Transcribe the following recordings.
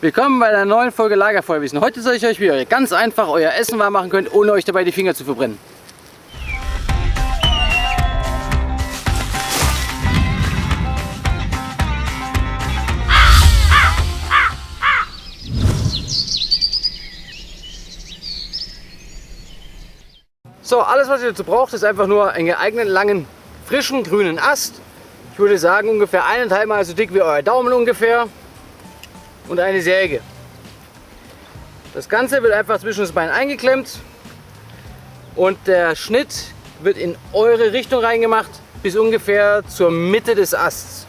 Willkommen bei einer neuen Folge Lagerfeuerwissen. Heute zeige ich euch, wie ihr ganz einfach euer Essen warm machen könnt, ohne euch dabei die Finger zu verbrennen. So, alles was ihr dazu braucht, ist einfach nur einen geeigneten langen, frischen, grünen Ast. Ich würde sagen ungefähr 1,5 Mal so dick wie euer Daumen ungefähr. Und eine Säge. Das Ganze wird einfach zwischen das Bein eingeklemmt und der Schnitt wird in eure Richtung reingemacht bis ungefähr zur Mitte des Asts.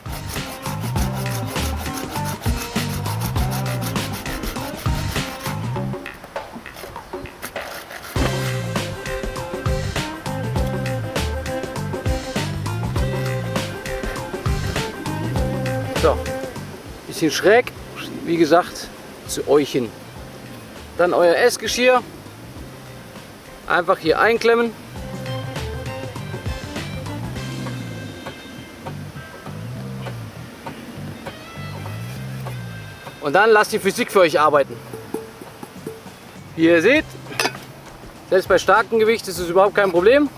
So, bisschen schräg, wie gesagt, zu euch hin. Dann euer Essgeschirr einfach hier einklemmen. Und dann lasst die Physik für euch arbeiten. Wie ihr seht, selbst bei starkem Gewicht ist es überhaupt kein Problem.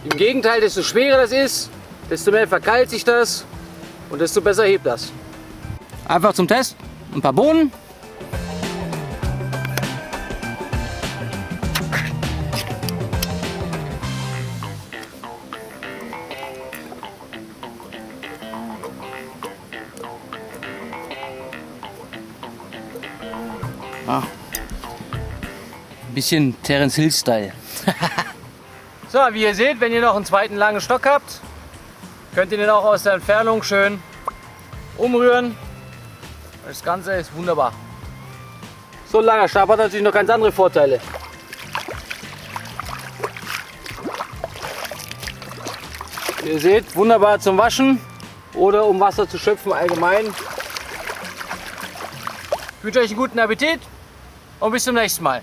Im Gegenteil, desto schwerer das ist, desto mehr verkeilt sich das und desto besser hebt das. Einfach zum Test ein paar Bohnen. Ah. Bisschen Terence Hill Style. So, wie ihr seht, wenn ihr noch einen zweiten langen Stock habt, könnt ihr den auch aus der Entfernung schön umrühren. Das Ganze ist wunderbar. So ein langer Stab hat natürlich noch ganz andere Vorteile. Ihr seht, wunderbar zum Waschen oder um Wasser zu schöpfen allgemein. Ich wünsche euch einen guten Appetit und bis zum nächsten Mal.